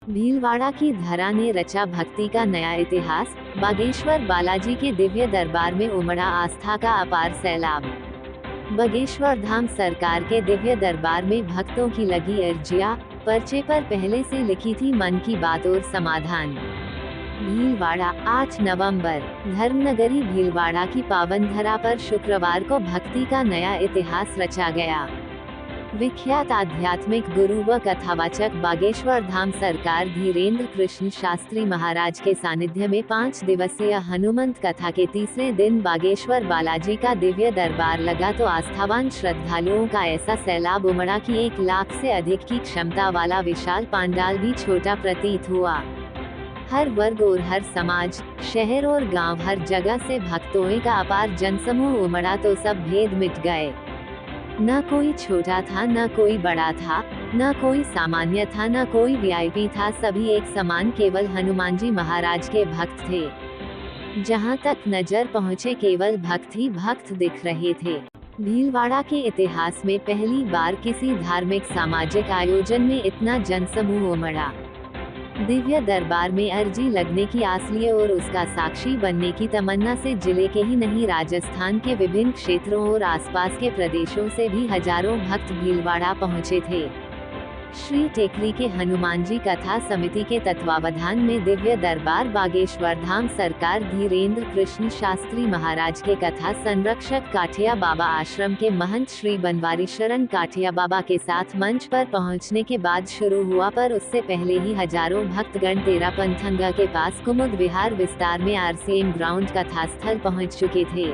भीलवाड़ा की धरा ने रचा भक्ति का नया इतिहास। बागेश्वर बालाजी के दिव्य दरबार में उमड़ा आस्था का अपार सैलाब। बागेश्वर धाम सरकार के दिव्य दरबार में भक्तों की लगी अर्जियां। पर्चे पर पहले से लिखी थी मन की बात और समाधान। भीलवाड़ा 8 नवंबर। धर्मनगरी भीलवाड़ा की पावन धरा पर शुक्रवार को भक्ति का नया इतिहास रचा गया। विख्यात आध्यात्मिक गुरु व कथावाचक बागेश्वर धाम सरकार धीरेन्द्र कृष्ण शास्त्री महाराज के सानिध्य में 5 दिवसीय हनुमंत कथा के तीसरे दिन बागेश्वर बालाजी का दिव्य दरबार लगा तो आस्थावान श्रद्धालुओं का ऐसा सैलाब उमड़ा कि 1 लाख से अधिक की क्षमता वाला विशाल पांडाल भी छोटा प्रतीत हुआ। हर वर्ग और हर समाज, शहर और गांव, हर जगह से भक्तों का अपार जनसमूह उमड़ा तो सब भेद मिट गए। न कोई छोटा था, न कोई बड़ा था, न कोई सामान्य था, न कोई वीआईपी था, सभी एक समान केवल हनुमान जी महाराज के भक्त थे। जहां तक नजर पहुंचे केवल भक्त ही भक्त दिख रहे थे। भीलवाड़ा के इतिहास में पहली बार किसी धार्मिक सामाजिक आयोजन में इतना जनसमूह उमड़ा। दिव्य दरबार में अर्जी लगने की आस लिए और उसका साक्षी बनने की तमन्ना से जिले के ही नहीं राजस्थान के विभिन्न क्षेत्रों और आसपास के प्रदेशों से भी हजारों भक्त भीलवाड़ा पहुंचे थे। श्री टेकरी के हनुमान जी कथा समिति के तत्वावधान में दिव्य दरबार बागेश्वर धाम सरकार धीरेन्द्र कृष्ण शास्त्री महाराज के कथा संरक्षक काठिया बाबा आश्रम के महंत श्री बनवारी शरण काठिया बाबा के साथ मंच पर पहुंचने के बाद शुरू हुआ, पर उससे पहले ही हजारों भक्तगण तेरा पंथंगा के पास कुमुद विहार विस्तार में आरसीएम ग्राउंड कथास्थल पहुंच चुके थे।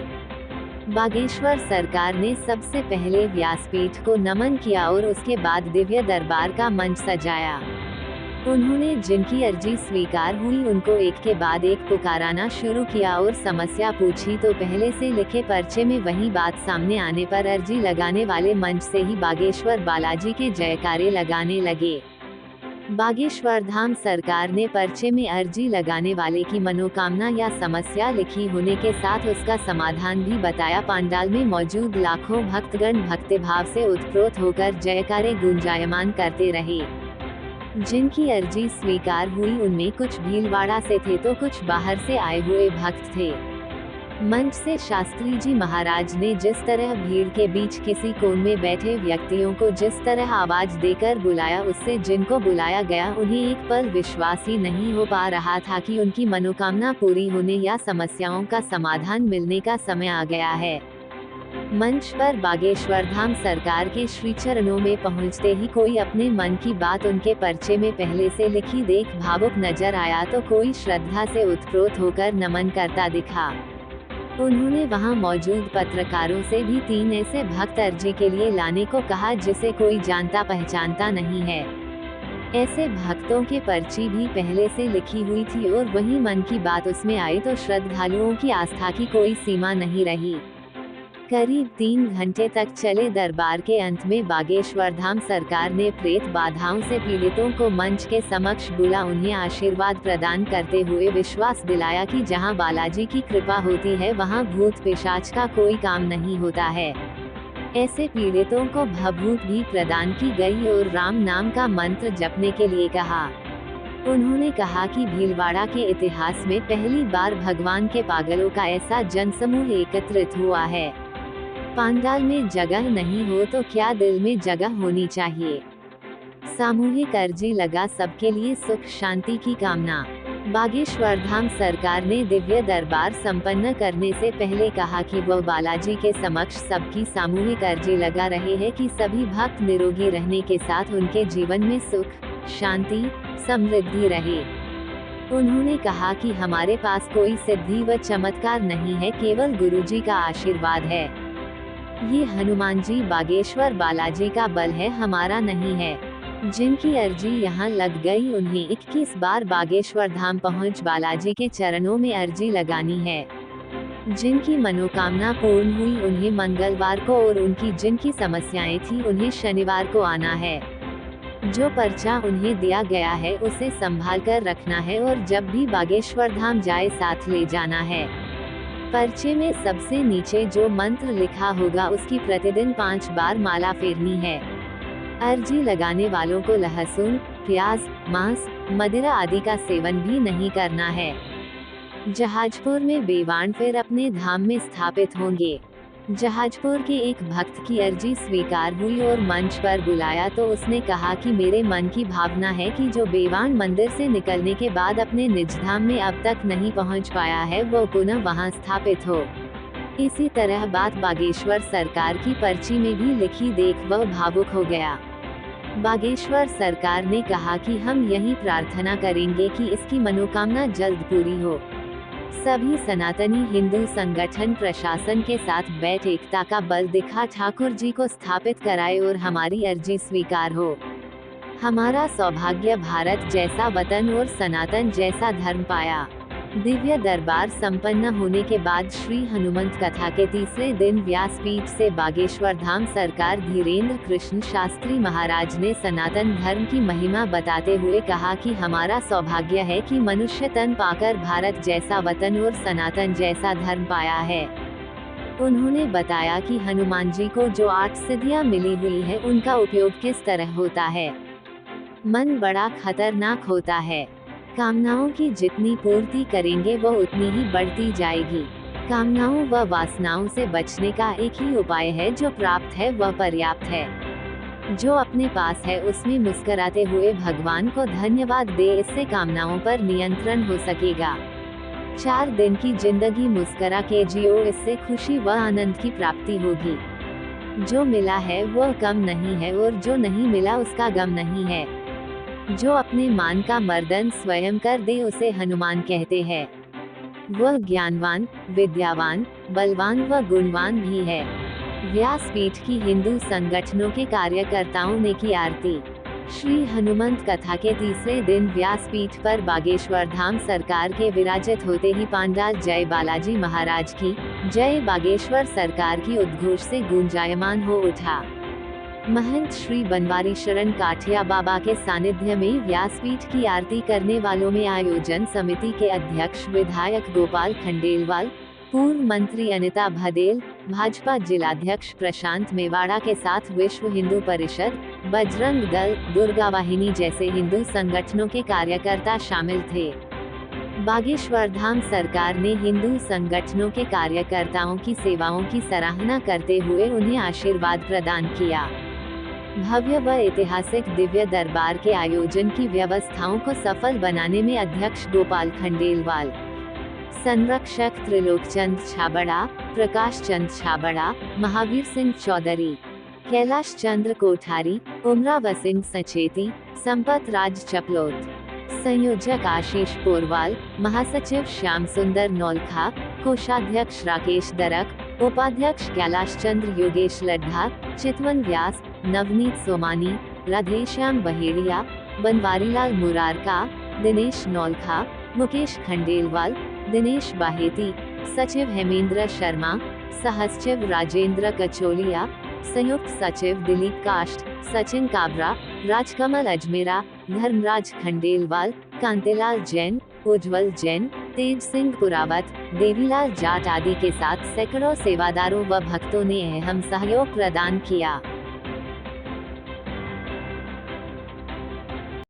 बागेश्वर सरकार ने सबसे पहले व्यासपीठ को नमन किया और उसके बाद दिव्य दरबार का मंच सजाया। उन्होंने जिनकी अर्जी स्वीकार हुई उनको एक के बाद एक पुकाराना शुरू किया और समस्या पूछी तो पहले से लिखे पर्चे में वही बात सामने आने पर अर्जी लगाने वाले मंच से ही बागेश्वर बालाजी के जयकारे लगाने लगे। बागेश्वर धाम सरकार ने पर्चे में अर्जी लगाने वाले की मनोकामना या समस्या लिखी होने के साथ उसका समाधान भी बताया। पंडाल में मौजूद लाखों भक्तगण भक्तिभाव से उत्प्रोत होकर जयकारे गुंजायमान करते रहे। जिनकी अर्जी स्वीकार हुई उनमें कुछ भीलवाड़ा से थे तो कुछ बाहर से आए हुए भक्त थे। मंच से शास्त्री जी महाराज ने जिस तरह भीड़ के बीच किसी कोन में बैठे व्यक्तियों को जिस तरह आवाज देकर बुलाया, उससे जिनको बुलाया गया उन्हें एक पल विश्वास ही नहीं हो पा रहा था कि उनकी मनोकामना पूरी होने या समस्याओं का समाधान मिलने का समय आ गया है। मंच पर बागेश्वर धाम सरकार के श्री चरणों में पहुंचते ही कोई अपने मन की बात उनके पर्चे में पहले से लिखी देख भावुक नजर आया तो कोई श्रद्धा से उत्प्रोत होकर नमन करता दिखा। उन्होंने वहां मौजूद पत्रकारों से भी 3 ऐसे भक्त अर्जी के लिए लाने को कहा जिसे कोई जानता पहचानता नहीं है। ऐसे भक्तों के पर्ची भी पहले से लिखी हुई थी और वही मन की बात उसमें आई तो श्रद्धालुओं की आस्था की कोई सीमा नहीं रही। करीब 3 घंटे तक चले दरबार के अंत में बागेश्वर धाम सरकार ने प्रेत बाधाओं से पीड़ितों को मंच के समक्ष बुला उन्हें आशीर्वाद प्रदान करते हुए विश्वास दिलाया कि जहां बालाजी की कृपा होती है वहां भूत पिशाच का कोई काम नहीं होता है। ऐसे पीड़ितों को भभूत भी प्रदान की गई और राम नाम का मंत्र जपने के लिए कहा। उन्होंने कहा कि भीलवाड़ा के इतिहास में पहली बार भगवान के पागलों का ऐसा जनसमूह एकत्रित हुआ है। पंडाल में जगह नहीं हो तो क्या दिल में जगह होनी चाहिए। सामूहिक अर्जी लगा सबके लिए सुख शांति की कामना। बागेश्वर धाम सरकार ने दिव्य दरबार संपन्न करने से पहले कहा कि वह बालाजी के समक्ष सबकी सामूहिक अर्जी लगा रहे हैं कि सभी भक्त निरोगी रहने के साथ उनके जीवन में सुख, शांति, समृद्धि रहे। उन्होंने कहा कि हमारे पास कोई सिद्धि व चमत्कार नहीं है, केवल गुरुजी का आशीर्वाद है। ये हनुमान जी बागेश्वर बालाजी का बल है, हमारा नहीं है। जिनकी अर्जी यहाँ लग गई उन्हें 21 बार बागेश्वर धाम पहुँच बालाजी के चरणों में अर्जी लगानी है। जिनकी मनोकामना पूर्ण हुई उन्हें मंगलवार को और उनकी जिनकी समस्याएं थी उन्हें शनिवार को आना है। जो पर्चा उन्हें दिया गया है उसे संभाल कर रखना है और जब भी बागेश्वर धाम जाए साथ ले जाना है। पर्चे में सबसे नीचे जो मंत्र लिखा होगा उसकी प्रतिदिन 5 बार माला फेरनी है। अर्जी लगाने वालों को लहसुन, प्याज, मांस, मदिरा आदि का सेवन भी नहीं करना है। जहाजपुर में बेवाण फिर अपने धाम में स्थापित होंगे। जहाजपुर के एक भक्त की अर्जी स्वीकार हुई और मंच पर बुलाया तो उसने कहा कि मेरे मन की भावना है कि जो बेवाण मंदिर से निकलने के बाद अपने निज धाम में अब तक नहीं पहुंच पाया है वो पुनः वहां स्थापित हो। इसी तरह बात बागेश्वर सरकार की पर्ची में भी लिखी देख वह भावुक हो गया। बागेश्वर सरकार ने कहा कि हम यही प्रार्थना करेंगे कि इसकी मनोकामना जल्द पूरी हो। सभी सनातनी हिंदू संगठन प्रशासन के साथ बैठ एकता का बल दिखा ठाकुर जी को स्थापित कराए और हमारी अर्जी स्वीकार हो। हमारा सौभाग्य भारत जैसा वतन और सनातन जैसा धर्म पाया। दिव्य दरबार संपन्न होने के बाद श्री हनुमंत कथा के तीसरे दिन व्यासपीठ से बागेश्वर धाम सरकार धीरेन्द्र कृष्ण शास्त्री महाराज ने सनातन धर्म की महिमा बताते हुए कहा कि हमारा सौभाग्य है कि मनुष्य तन पाकर भारत जैसा वतन और सनातन जैसा धर्म पाया है। उन्होंने बताया कि हनुमान जी को जो 8 सिद्धियां मिली हुई है उनका उपयोग किस तरह होता है। मन बड़ा खतरनाक होता है। कामनाओं की जितनी पूर्ति करेंगे वह उतनी ही बढ़ती जाएगी। कामनाओं व वासनाओं से बचने का एक ही उपाय है, जो प्राप्त है वह पर्याप्त है। जो अपने पास है उसमें मुस्कुराते हुए भगवान को धन्यवाद दे, इससे कामनाओं पर नियंत्रण हो सकेगा। 4 दिन की जिंदगी मुस्कुरा के जियो, इससे खुशी व आनंद की प्राप्ति होगी। जो मिला है वह कम नहीं है और जो नहीं मिला उसका गम नहीं है। जो अपने मान का मर्दन स्वयं कर दे उसे हनुमान कहते हैं। वह ज्ञानवान, विद्यावान, बलवान व गुणवान भी है। व्यासपीठ की हिंदू संगठनों के कार्यकर्ताओं ने की आरती। श्री हनुमंत कथा के तीसरे दिन व्यासपीठ पर बागेश्वर धाम सरकार के विराजित होते ही पांडाल जय बालाजी महाराज की जय बागेश्वर सरकार की उद्घोष से गूंजायमान हो उठा। महंत श्री बनवारी शरण काठिया बाबा के सानिध्य में व्यासपीठ की आरती करने वालों में आयोजन समिति के अध्यक्ष विधायक गोपाल खंडेलवाल, पूर्व मंत्री अनिता भदेल, भाजपा जिलाध्यक्ष प्रशांत मेवाड़ा के साथ विश्व हिंदू परिषद, बजरंग दल, दुर्गा वाहिनी जैसे हिंदू संगठनों के कार्यकर्ता शामिल थे। बागेश्वर धाम सरकार ने हिंदू संगठनों के कार्यकर्ताओं की सेवाओं की सराहना करते हुए उन्हें आशीर्वाद प्रदान किया। भव्य व ऐतिहासिक दिव्य दरबार के आयोजन की व्यवस्थाओं को सफल बनाने में अध्यक्ष गोपाल खंडेलवाल, संरक्षक त्रिलोकचंद छाबड़ा, प्रकाश चंद छाबड़ा, महावीर सिंह चौधरी, कैलाश चंद्र कोठारी, उमराव सिंह सचेती, संपत राज चपलोत, संयोजक आशीष पोरवाल, महासचिव श्याम सुंदर नौलखा, कोषाध्यक्ष राकेश दरक, उपाध्यक्ष कैलाश चंद्र योगेश लड्ढा, चितवन व्यास, नवनीत सोमानी, राधेश्याम बहेड़िया, बनवारीलाल मुरारका, दिनेश नौलखा, मुकेश खंडेलवाल, दिनेश बाहेती, सचिव हेमेंद्र शर्मा, सहसचिव राजेंद्र कचोलिया, संयुक्त सचिव दिलीप काष्ठ, सचिन काबरा, राजकमल अजमेरा, धर्मराज खंडेलवाल, कांतिलाल जैन, उज्जवल जैन, तेज सिंह पुरावत, देवीलाल जाट आदि के साथ सैकड़ों सेवादारों व भक्तों ने अहम सहयोग प्रदान किया।